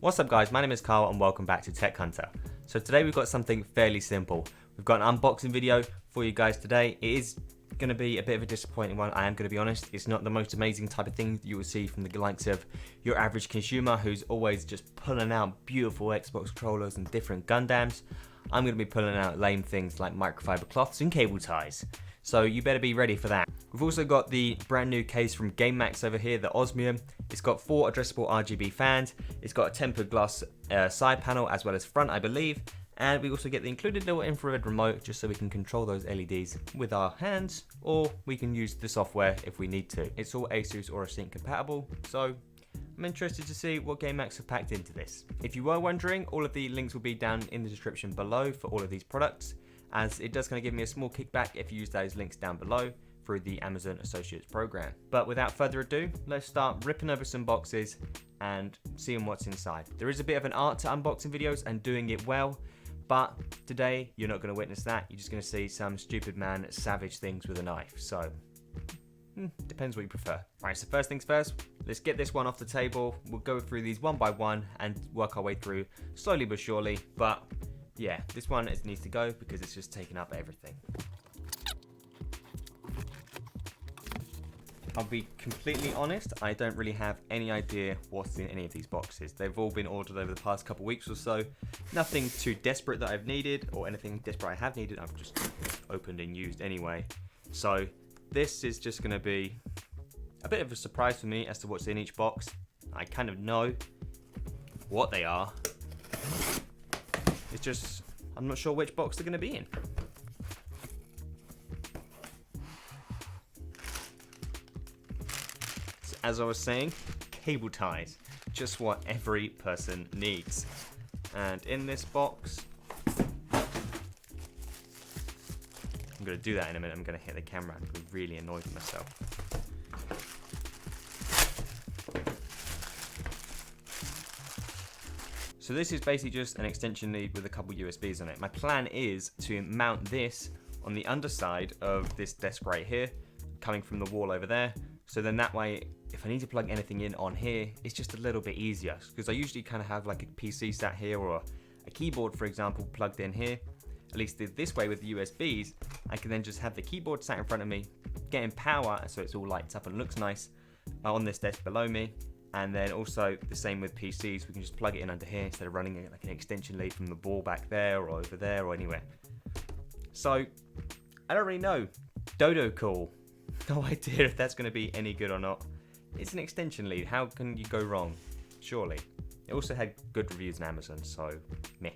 What's up guys, my name is Carl and welcome back to Tech Hunter. So today we've got something fairly simple. We've got an unboxing video for you guys today. It is going to be a bit of a disappointing one, I am going to be honest. It's not the most amazing type of thing you will see from the likes of your average consumer who's always just pulling out beautiful Xbox controllers and different Gundams. I'm going to be pulling out lame things like microfiber cloths and cable ties. So you better be ready for that. We've also got the brand new case from Gamemax over here, the Osmium. It's got 4 addressable RGB fans. It's got a tempered glass side panel as well as front, I believe. And we also get the included little infrared remote just so we can control those LEDs with our hands, or we can use the software if we need to. It's all Asus or Sync compatible, so I'm interested to see what Gamemax have packed into this. If you were wondering, all of the links will be down in the description below for all of these products, as it does kind of give me a small kickback if you use those links down below through the Amazon Associates program. But without further ado, let's start ripping over some boxes and seeing what's inside. There is a bit of an art to unboxing videos and doing it well, but today you're not going to witness that. You're just going to see some stupid man savage things with a knife. So depends what you prefer. Right, so first things first, let's get this one off the table. We'll go through these one by one and work our way through slowly but surely. But yeah, this one needs to go because it's just taking up everything. I'll be completely honest, I don't really have any idea what's in any of these boxes. They've all been ordered over the past couple weeks or so. Nothing too desperate that I've needed, or anything desperate I have needed, I've just opened and used anyway. So this is just going to be a bit of a surprise for me as to what's in each box. I kind of know what they are. It's just, I'm not sure which box they're going to be in. So as I was saying, cable ties. Just what every person needs. And in this box, I'm going to do that in a minute. I'm going to hit the camera. I'm really annoyed with myself. So this is basically just an extension lead with a couple USBs on it. My plan is to mount this on the underside of this desk right here, coming from the wall over there. So then that way, if I need to plug anything in on here, it's just a little bit easier. Because I usually kind of have like a PC sat here or a keyboard, for example, plugged in here. At least this way with the USBs, I can then just have the keyboard sat in front of me, getting power so it's all lights up and looks nice on this desk below me. And then also the same with PCs, we can just plug it in under here instead of running it like an extension lead from the wall back there or over there or anywhere. So, I don't really know. Dodo cool. No idea if that's going to be any good or not. It's an extension lead, how can you go wrong? Surely. It also had good reviews on Amazon, so meh.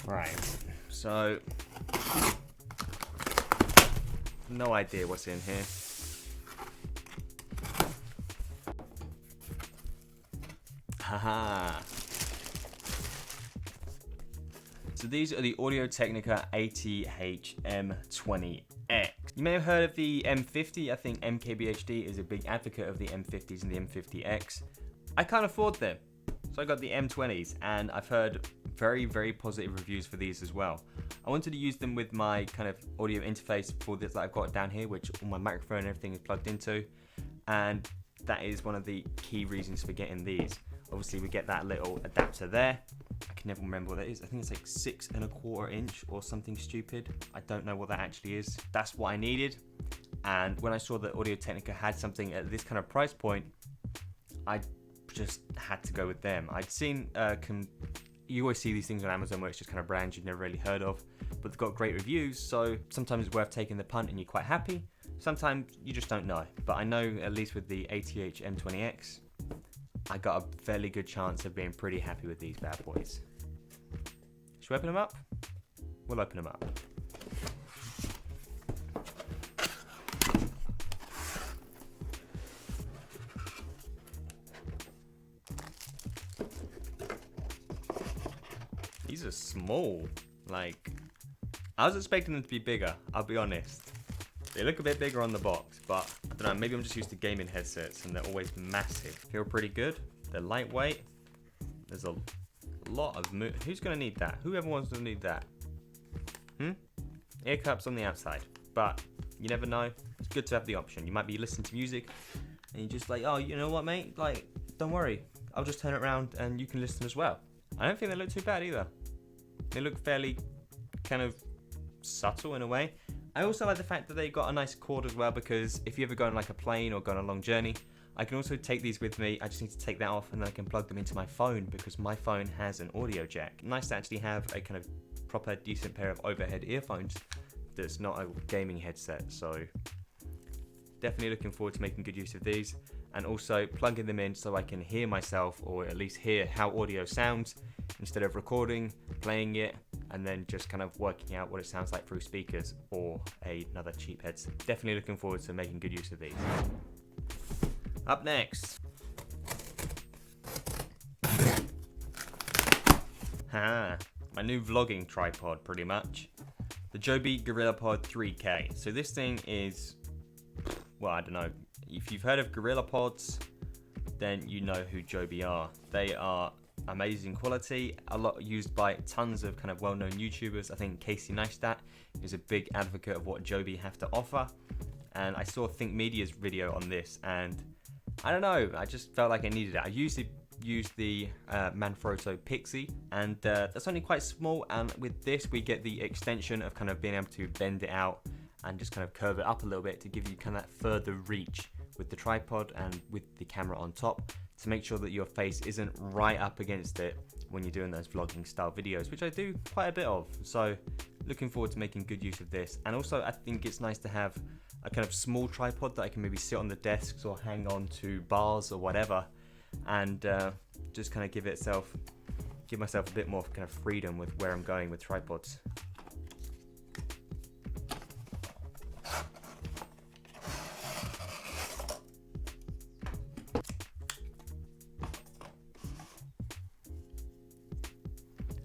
Right, so no idea what's in here. Haha. So these are the Audio-Technica AT-M20X. You may have heard of the M50. I think MKBHD is a big advocate of the M50s and the M50X. I can't afford them, so I got the M20s, and I've heard very, very positive reviews for these as well. I wanted to use them with my kind of audio interface for this that I've got down here, which all my microphone and everything is plugged into, and that is one of the key reasons for getting these. Obviously we get that little adapter there. I can never remember what that is. I think it's like 6 1/4 inch or something stupid. I don't know what that actually is. That's what I needed. And when I saw that Audio-Technica had something at this kind of price point, I just had to go with them. I'd seen, you always see these things on Amazon where it's just kind of brands you've never really heard of, but they've got great reviews, so sometimes it's worth taking the punt and you're quite happy. Sometimes you just don't know. But I know at least with the AT-M20X, I got a fairly good chance of being pretty happy with these bad boys. Should we open them up? We'll open them up. These are small. Like, I was expecting them to be bigger, I'll be honest. They look a bit bigger on the box, but I don't know, maybe I'm just used to gaming headsets and they're always massive. Feel pretty good. They're lightweight. There's a lot of who's gonna need that? Whoever wants to need that? Ear cups on the outside, but you never know. It's good to have the option. You might be listening to music and you're just like, oh, you know what, mate? Like, don't worry. I'll just turn it around and you can listen as well. I don't think they look too bad either. They look fairly kind of subtle in a way. I also like the fact that they got a nice cord as well, because if you ever go on like a plane or go on a long journey, I can also take these with me. I just need to take that off and then I can plug them into my phone, because my phone has an audio jack. Nice to actually have a kind of proper decent pair of overhead earphones that's not a gaming headset. So definitely looking forward to making good use of these, and also plugging them in so I can hear myself, or at least hear how audio sounds, instead of recording, playing it, and then just kind of working out what it sounds like through speakers or another cheap headset. Definitely looking forward to making good use of these. Up next, my new vlogging tripod, pretty much. The Joby GorillaPod 3K. So this thing is, well, I don't know. If you've heard of GorillaPods, then you know who Joby are. They are amazing quality, a lot used by tons of kind of well-known YouTubers. I think Casey Neistat is a big advocate of what Joby have to offer. And I saw Think Media's video on this, and I don't know, I just felt like I needed it. I usually use the Manfrotto Pixie, and that's only quite small, and with this we get the extension of kind of being able to bend it out and just kind of curve it up a little bit to give you kind of that further reach with the tripod and with the camera on top, to make sure that your face isn't right up against it when you're doing those vlogging style videos, which I do quite a bit of. So looking forward to making good use of this. And also I think it's nice to have a kind of small tripod that I can maybe sit on the desks or hang on to bars or whatever, and just kind of give myself a bit more kind of freedom with where I'm going with tripods.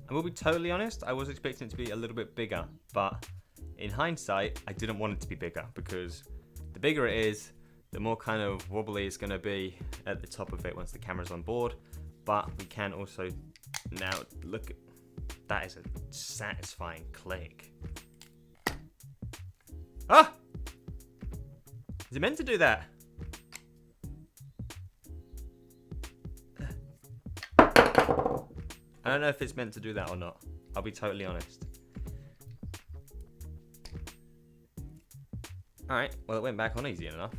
I will be totally honest, I was expecting it to be a little bit bigger, but in hindsight, I didn't want it to be bigger, because the bigger it is, the more kind of wobbly it's going to be at the top of it once the camera's on board. But we can also now look at that. Is a satisfying click. Ah! Is it meant to do that? I don't know if it's meant to do that or not. I'll be totally honest. Alright, well it went back on easy enough.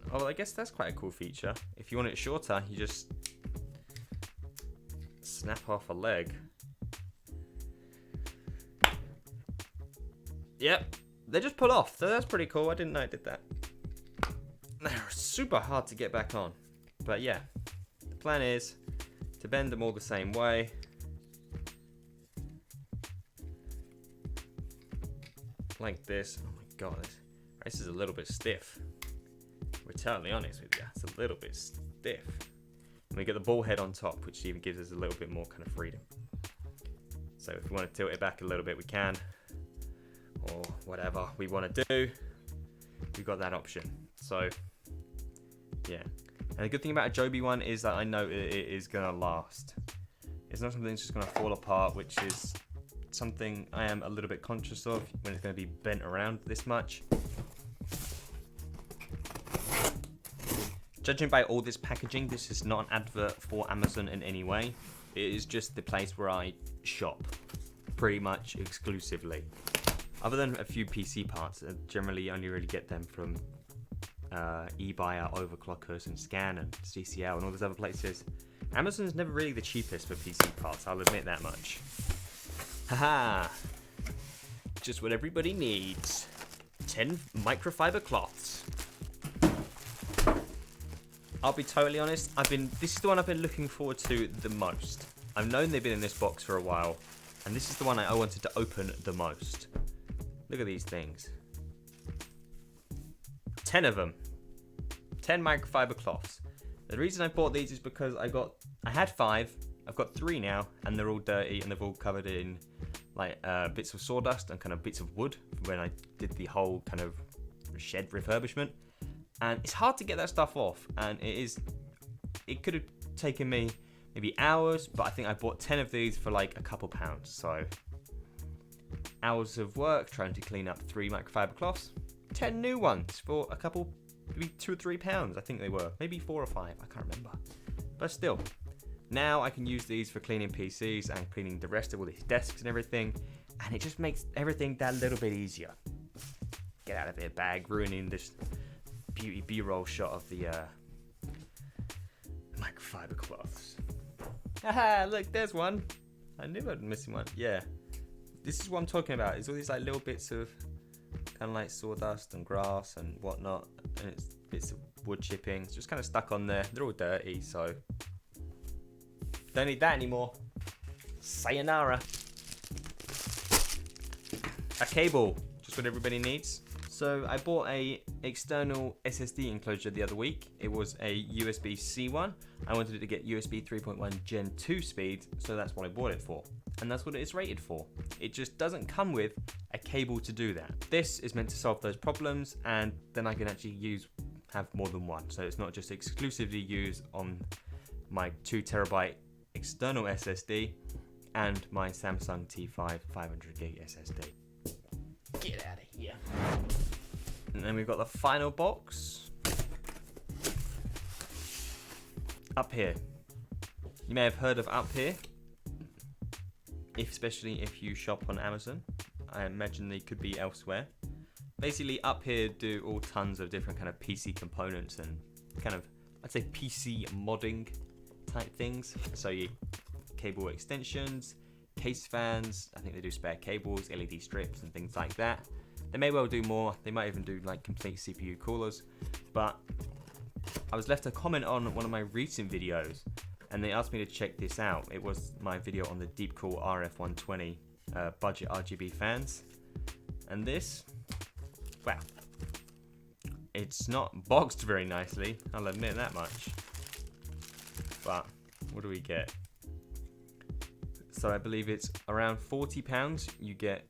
Oh, well, I guess that's quite a cool feature. If you want it shorter, you just snap off a leg. Yep, they just pull off, so that's pretty cool. I didn't know it did that. They're super hard to get back on. But yeah, the plan is to bend them all the same way. Like this. Oh my god, this is a little bit stiff. We're totally honest with you, it's a little bit stiff. And we get the ball head on top, which even gives us a little bit more kind of freedom. So if we want to tilt it back a little bit, we can, or whatever we want to do, we've got that option. So yeah, and the good thing about a Joby one is that I know it is going to last. It's not something that's just going to fall apart, which is something I am a little bit conscious of when it's going to be bent around this much. Judging by all this packaging, this is not an advert for Amazon in any way. It is just the place where I shop, pretty much exclusively. Other than a few PC parts, I generally only really get them from eBuyer, Overclockers, and Scan, and CCL, and all those other places. Amazon's never really the cheapest for PC parts, I'll admit that much. Haha! Just what everybody needs. 10 microfiber cloths. I'll be totally honest, this is the one I've been looking forward to the most. I've known they've been in this box for a while, and this is the one I wanted to open the most. Look at these things. 10 of them. 10 microfiber cloths. The reason I bought these is because I had 5, I've got 3 now, and they're all dirty, and they're all covered in like bits of sawdust and kind of bits of wood when I did the whole kind of shed refurbishment. And it's hard to get that stuff off, and it could have taken me maybe hours, but I think I bought 10 of these for like a couple pounds. So hours of work trying to clean up 3 microfiber cloths, 10 new ones for a couple maybe £2 or £3, I think they were. Maybe 4 or 5, I can't remember. But still, now I can use these for cleaning PCs and cleaning the rest of all these desks and everything, and it just makes everything that little bit easier. Get out of here, bag, ruining this beauty B-roll shot of the microfiber cloths. Haha, look, there's one. I knew I'd missing one. Yeah, this is what I'm talking about. It's all these like little bits of kind of like sawdust and grass and whatnot, and it's bits of wood chipping. It's just kind of stuck on there. They're all dirty, so don't need that anymore. Sayonara. A cable, just what everybody needs. So I bought a external SSD enclosure the other week. It was a USB-C one. I wanted it to get USB 3.1 Gen 2 speed, so that's what I bought it for. And that's what it is rated for. It just doesn't come with a cable to do that. This is meant to solve those problems, and then I can actually have more than one. So it's not just exclusively used on my 2 terabyte external SSD and my Samsung T5 500GB SSD. Get out of here. And then we've got the final box up here. You may have heard of Up Here, especially if you shop on Amazon. I imagine they could be elsewhere. Basically, Up Here do all tons of different kind of PC components and kind of, I'd say, PC modding type things. So you cable extensions, case fans, I think they do spare cables, LED strips and things like that. They may well do more. They might even do like complete CPU coolers. But I was left a comment on one of my recent videos and they asked me to check this out. It was my video on the Deepcool RF120 budget RGB fans. And this, wow, it's not boxed very nicely, I'll admit that much. But what do we get? So I believe it's around £40. You get,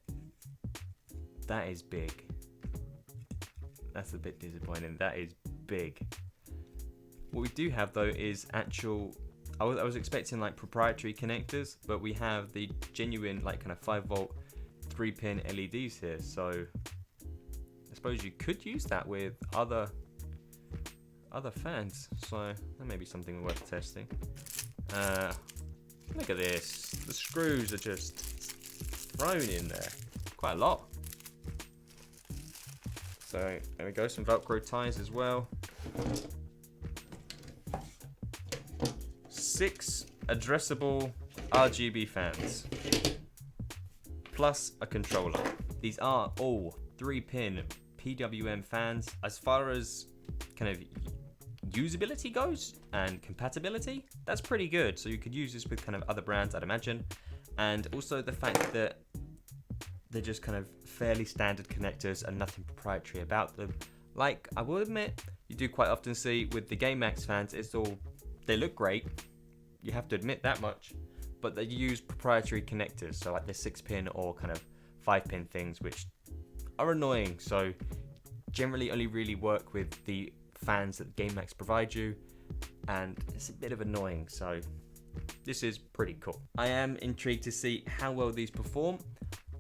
that is big. That's a bit disappointing. That is big. What we do have though is actual, I was expecting like proprietary connectors, but we have the genuine like kind of 5V 3-pin LEDs here. So I suppose you could use that with other fans. So that may be something worth testing. Look at this. The screws are just thrown in there. Quite a lot. So there we go, some Velcro ties as well. 6 addressable RGB fans. Plus a controller. These are all 3-pin PWM fans. As far as kind of usability goes and compatibility, that's pretty good. So you could use this with kind of other brands, I'd imagine. And also the fact that they're just kind of fairly standard connectors and nothing proprietary about them. Like, I will admit, you do quite often see with the Gamemax fans, they look great. You have to admit that much. But they use proprietary connectors. So like the 6-pin or kind of 5-pin things, which are annoying. So generally only really work with the fans that Gamemax provide you, and it's a bit of annoying, so this is pretty cool. I am intrigued to see how well these perform.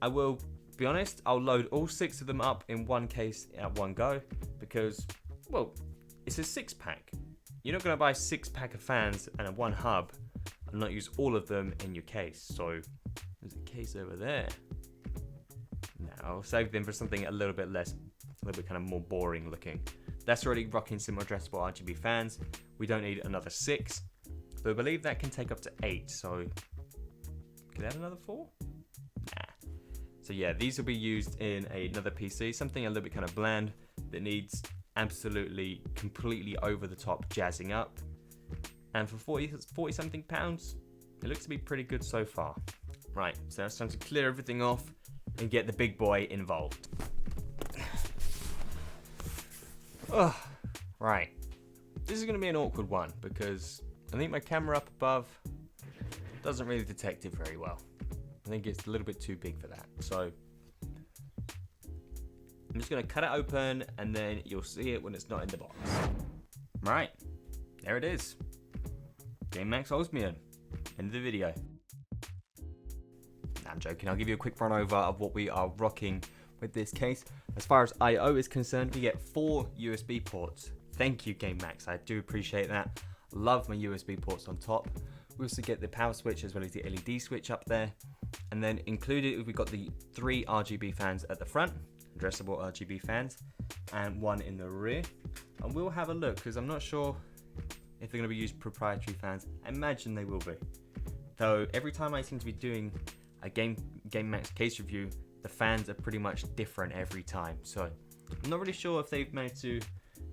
I will be honest, I'll load all 6 of them up in one case at one go because, well, it's a 6-pack. You're not going to buy a 6-pack of fans and a 1 hub and not use all of them in your case. So there's a case over there. Now I'll save them for something a little bit less, a little bit kind of more boring looking. That's already rocking some addressable RGB fans. We don't need another 6. So I believe that can take up to 8. So can I add another 4? Nah. So yeah, these will be used in another PC, something a little bit kind of bland that needs absolutely completely over the top jazzing up. And for 40 something pounds, it looks to be pretty good so far. Right, so now it's time to clear everything off and get the big boy involved. Oh, right. This is going to be an awkward one because I think my camera up above doesn't really detect it very well. I think it's a little bit too big for that. So I'm just going to cut it open and then you'll see it when it's not in the box. Right, there it is. Gamemax Osmium. End of the video. Nah, I'm joking. I'll give you a quick run over of what we are rocking with this case. As far as I/O is concerned, we get 4 USB ports. Thank you, Gamemax. I do appreciate that. Love my USB ports on top. We also get the power switch as well as the LED switch up there. And then included, we've got the 3 RGB fans at the front, addressable RGB fans, and 1 in the rear. And we'll have a look, because I'm not sure if they're going to be used proprietary fans. I imagine they will be. Though every time I seem to be doing a Gamemax case review, the fans are pretty much different every time. So I'm not really sure if they've managed to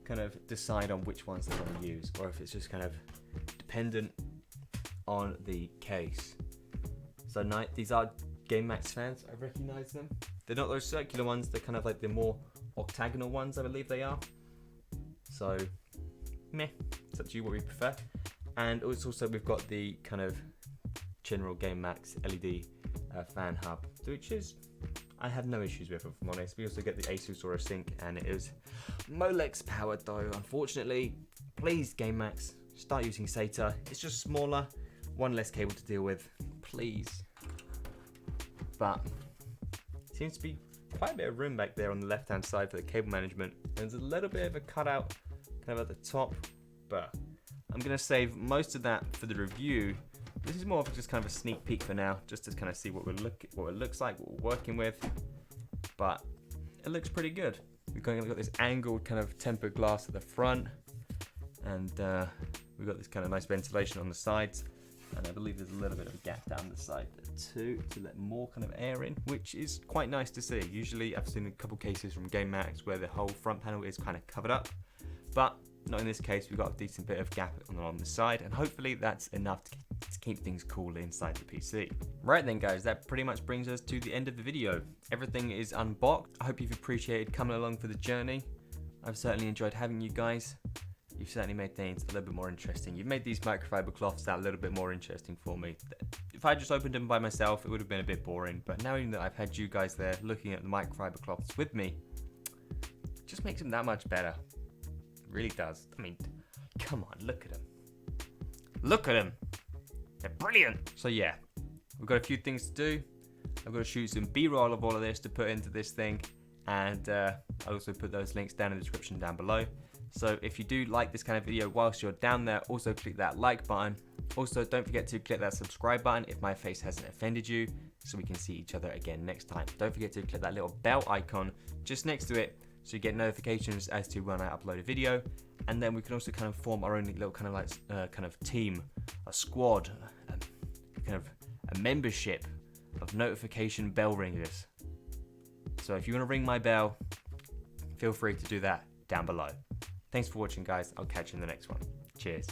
kind of decide on which ones they're going to use, or if it's just kind of dependent on the case. So these are Gamemax fans. I recognize them. They're not those circular ones. They're kind of like the more octagonal ones, I believe they are. So, meh. It's up to you what we prefer. And also we've got the kind of general Gamemax LED fan hub, which is, I have no issues with, if I'm honest. We also get the Asus Aura Sync, and it is Molex powered though, unfortunately. Please, Gamemax, start using SATA. It's just smaller, one less cable to deal with, please. But seems to be quite a bit of room back there on the left hand side for the cable management. And there's a little bit of a cutout kind of at the top, but I'm gonna save most of that for the review. This is more of just kind of a sneak peek for now, just to kind of see what it looks like, what we're working with. But it looks pretty good. We've got this angled kind of tempered glass at the front, and we've got this kind of nice ventilation on the sides. And I believe there's a little bit of a gap down the side too, to let more kind of air in, which is quite nice to see. Usually I've seen a couple cases from Gamemax where the whole front panel is kind of covered up, but not in this case. We've got a decent bit of gap on the side, and hopefully that's enough to keep things cool inside the PC. Right then guys, that pretty much brings us to the end of the video. Everything is unboxed. I hope you've appreciated coming along for the journey. I've certainly enjoyed having you guys. You've certainly made things a little bit more interesting. You've made these microfiber cloths that a little bit more interesting for me. If I just opened them by myself, it would have been a bit boring, but knowing that I've had you guys there looking at the microfiber cloths with me, it just makes them that much better. It really does. I mean, come on, look at them. Look at them. They're brilliant. So yeah, we've got a few things to do. I've got to shoot some B-roll of all of this to put into this thing, and I'll also put those links down in the description down below. So if you do like this kind of video whilst you're down there, also click that like button. Also, don't forget to click that subscribe button if my face hasn't offended you, so we can see each other again next time. Don't forget to click that little bell icon just next to it, so you get notifications as to when I upload a video. And then we can also kind of form our own little kind of like kind of team, a squad, kind of a membership of notification bell ringers. So if you want to ring my bell, feel free to do that down below. Thanks for watching guys, I'll catch you in the next one. Cheers.